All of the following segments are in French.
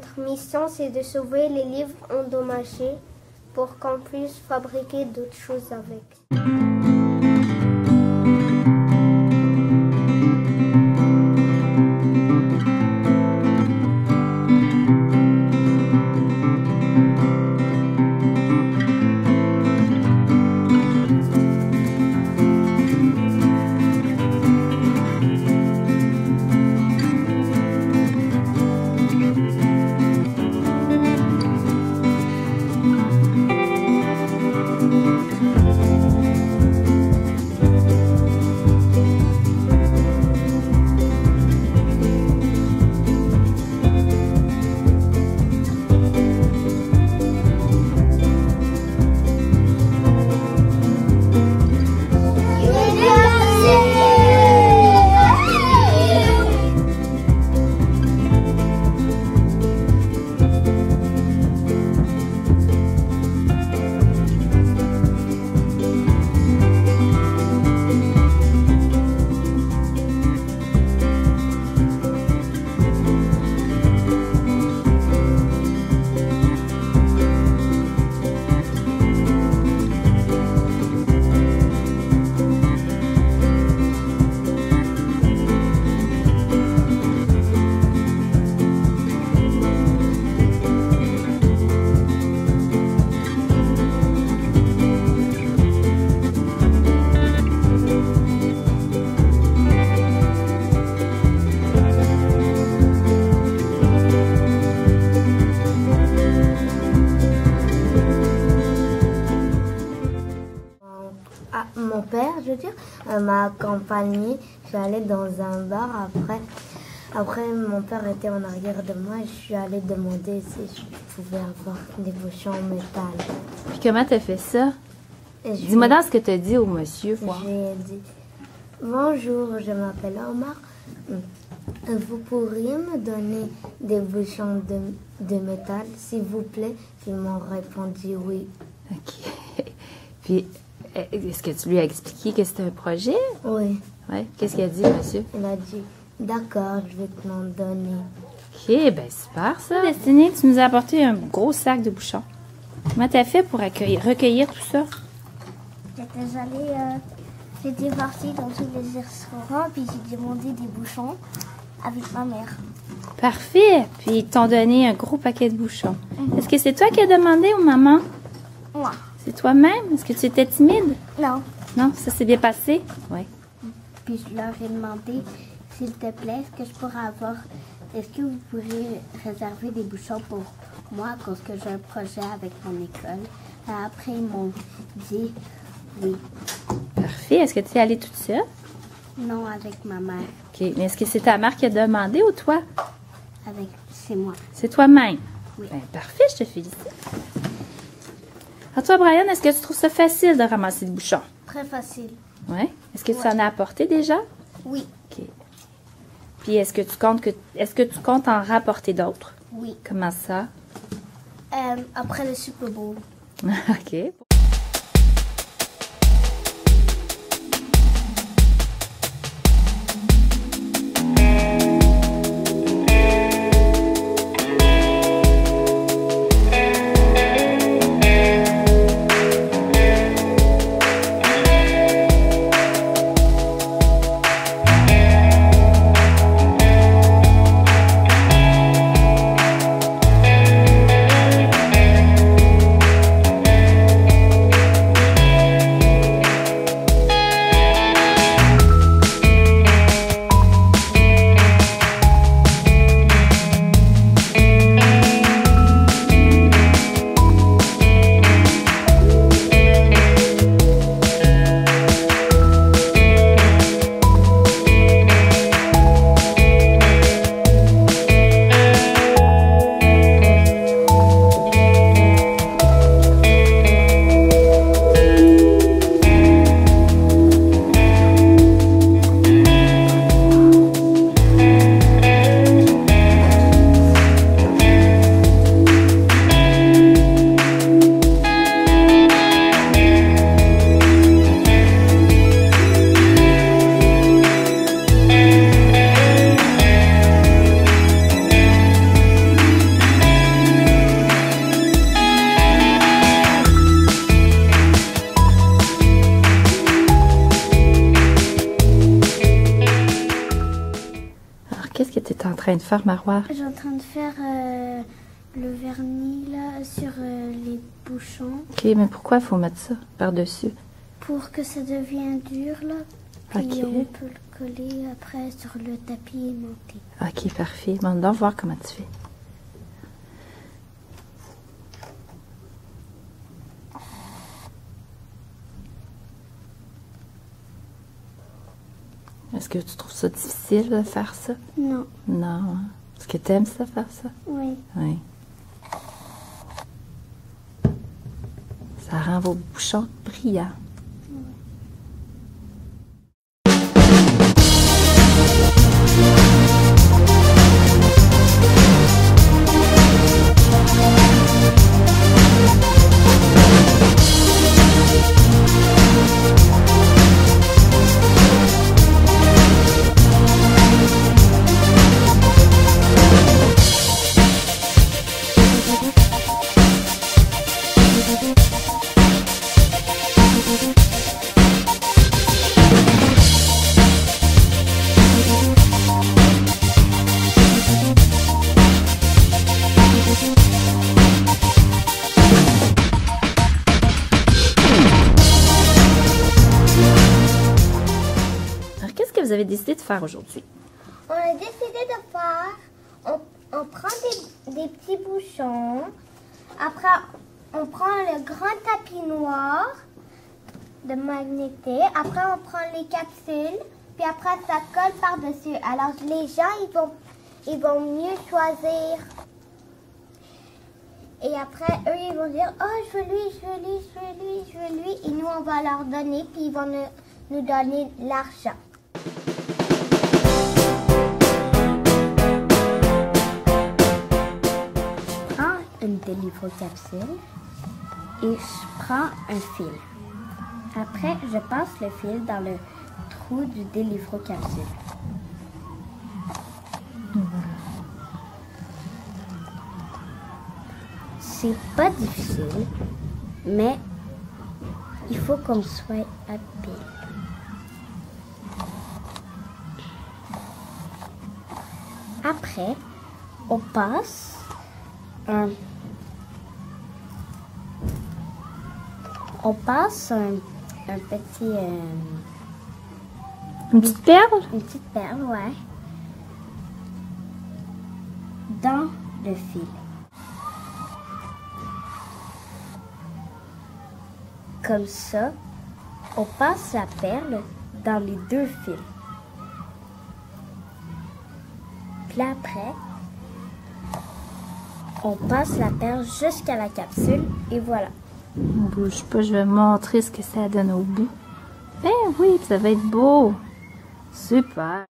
notre mission, c'est de sauver les livres endommagés pour qu'on puisse fabriquer d'autres choses avec. Mon père, je veux dire, m'a accompagné. Je suis allée dans un bar. Après, mon père était en arrière de moi. Je suis allée demander si je pouvais avoir des bouchons en métal. Puis comment t'as fait ça? Dis-moi dans ce que t'as dit au monsieur. J'ai dit, bonjour, je m'appelle Omar. Vous pourriez me donner des bouchons de métal, s'il vous plaît? Ils m'ont répondu oui. OK. Puis, est-ce que tu lui as expliqué que c'était un projet? Oui. Oui. Qu'est-ce qu'il a dit, monsieur? Il a dit, d'accord, je vais te m'en donner. OK, ben super ça. Destinée, tu nous as apporté un gros sac de bouchons. Comment t'as fait pour recueillir tout ça? J'étais partie dans tous les restaurants, puis j'ai demandé des bouchons avec ma mère. Parfait. Puis ils t'ont donné un gros paquet de bouchons. Est-ce que c'est toi qui as demandé ou maman? Moi. C'est toi-même? Est-ce que tu étais timide? Non. Non, ça s'est bien passé? Oui. Puis je leur ai demandé, s'il te plaît, est-ce que vous pourriez réserver des bouchons pour moi à cause que j'ai un projet avec mon école? Après, ils m'ont dit oui. Parfait. Est-ce que tu es allée toute seule? Non, avec ma mère. OK. Mais est-ce que c'est ta mère qui a demandé ou toi? C'est moi. C'est toi-même? Oui. Ben, parfait, je te félicite. À toi, Brian, est-ce que tu trouves ça facile de ramasser des bouchons? Très facile. Oui. Est-ce que tu en as apporté déjà? Oui. OK. Puis est-ce que tu comptes en rapporter d'autres? Oui. Comment ça? Après le Super Bowl. OK. train de faire, Marois? Je suis en train de faire le vernis là sur les bouchons. OK, mais pourquoi il faut mettre ça par-dessus? Pour que ça devienne dur là. Puis OK. on peut le coller après sur le tapis et monter. OK, parfait. Bon, on va voir comment tu fais. Est-ce que tu trouves ça difficile de faire ça? Non. Non. Hein? Est-ce que tu aimes ça, faire ça? Oui. Oui. Ça rend vos bouchons brillants. Alors, qu'est-ce que vous avez décidé de faire aujourd'hui? On a décidé de faire, on prend des petits bouchons, après on prend le grand tapis noir de magnété, après on prend les capsules, puis après ça colle par-dessus. Alors les gens, ils vont mieux choisir. Et après, eux, ils vont dire, oh, je veux lui, je veux lui, je veux lui, je veux lui. Et nous, on va leur donner, puis ils vont nous donner l'argent. Je prends une délivre-capsule et je prends un fil. Après, je passe le fil dans le trou du délivre-capsule. C'est pas difficile, mais il faut qu'on soit habile. Après, on passe un petit Une petite perle? une petite perle, ouais, dans le fil. Comme ça, on passe la perle dans les deux fils. Puis après, on passe la perle jusqu'à la capsule et voilà. Ne bouge pas, je vais montrer ce que ça donne au bout. Ben oui, ça va être beau. Super.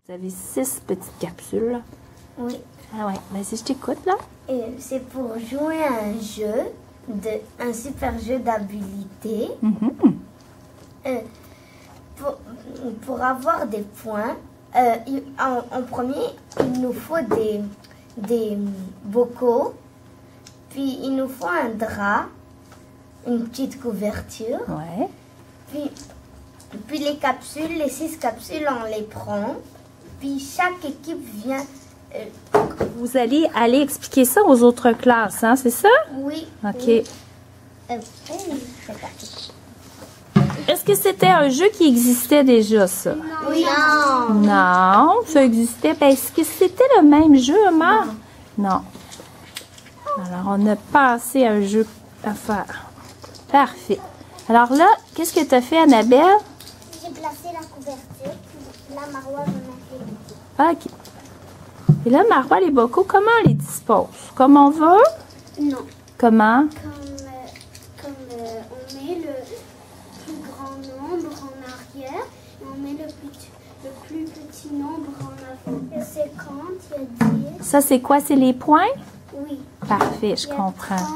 Vous avez 6 petites capsules. Là. Oui. Ah ouais, ben si je t'écoute là. Et c'est pour jouer à un jeu, un super jeu d'habilité. Pour avoir des points, en premier, il nous faut des bocaux, puis il nous faut un drap, une petite couverture, Ouais. puis les capsules, les 6 capsules, on les prend, puis chaque équipe vient. Vous allez aller expliquer ça aux autres classes, hein, c'est ça? Oui. OK. Oui. Est-ce que c'était un jeu qui existait déjà, ça? Oui. Non, ça existait. Ben, est-ce que c'était le même jeu, Omar? Non. Alors, on a passé un jeu à faire. Parfait. Alors là, qu'est-ce que tu as fait, Annabelle? J'ai placé la couverture, puis là, Marois va mettre les bocaux. OK. Et là, Marois, les bocaux, comment on les dispose? Comme on veut? Non. Comment? Comme on met le plus grand nombre en arrière et on met le plus petit nombre en avant. Il y a 50, il y a 10. Ça, c'est quoi? C'est les points? Oui. Parfait, je Il y a comprends. 30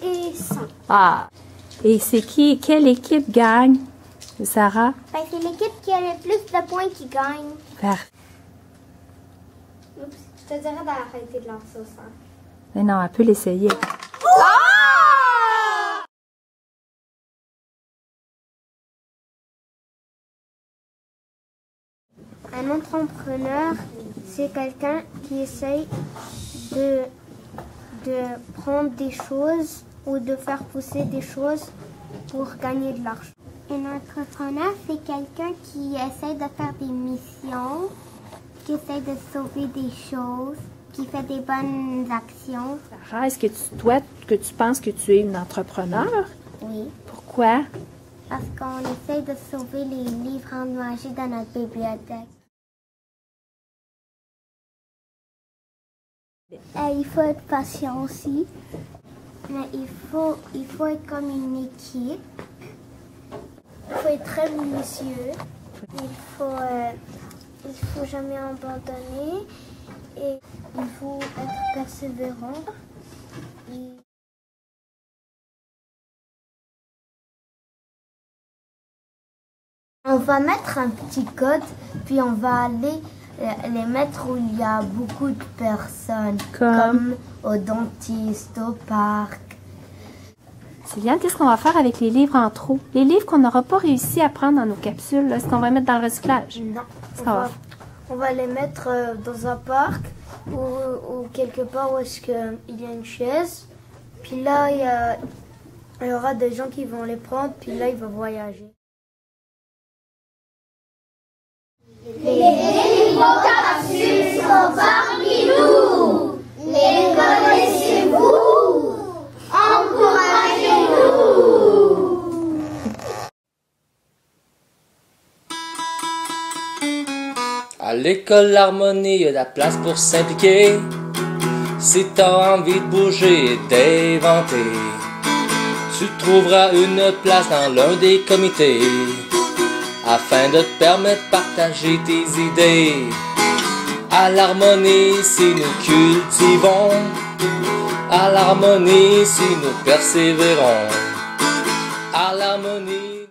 et 100. Ah. Et c'est qui? Quelle équipe gagne? Sarah? Ben, c'est l'équipe qui a le plus de points qui gagne. Parfait. Oups, je te dirais d'arrêter de lancer au sang. Mais non, elle peut l'essayer. Un entrepreneur, c'est quelqu'un qui essaye de prendre des choses ou de faire pousser des choses pour gagner de l'argent. Un entrepreneur, c'est quelqu'un qui essaie de faire des missions, qui essaie de sauver des choses, qui fait des bonnes actions. Sarah, est-ce que tu penses que tu es une entrepreneur? Oui. Pourquoi? Parce qu'on essaie de sauver les livres endommagés dans notre bibliothèque. Il faut être patient aussi. Mais il faut être comme une équipe. Il faut être très minutieux. Il faut jamais abandonner. Et il faut être persévérant. On va mettre un petit code, puis on va aller les mettre où il y a beaucoup de personnes, comme au dentiste, au parc. Sylviane, qu'est-ce qu'on va faire avec les livres en trop? Les livres qu'on n'aura pas réussi à prendre dans nos capsules, est-ce qu'on va mettre dans le recyclage? Non, on va les mettre dans un parc ou quelque part où est-ce qu'il y a une chaise. Puis là, il y aura des gens qui vont les prendre, puis là, ils vont voyager. Les éléphants capsules sont parmi nous. Les connaissez-vous? Encouragez-nous. À l'école l'harmonie, y a de la place pour s'impliquer. Si t'as envie de bouger et d'inventer, tu trouveras une place dans l'un des comités, afin de te permettre de partager tes idées. À l'harmonie, si nous cultivons, à l'harmonie, si nous persévérons, à l'harmonie.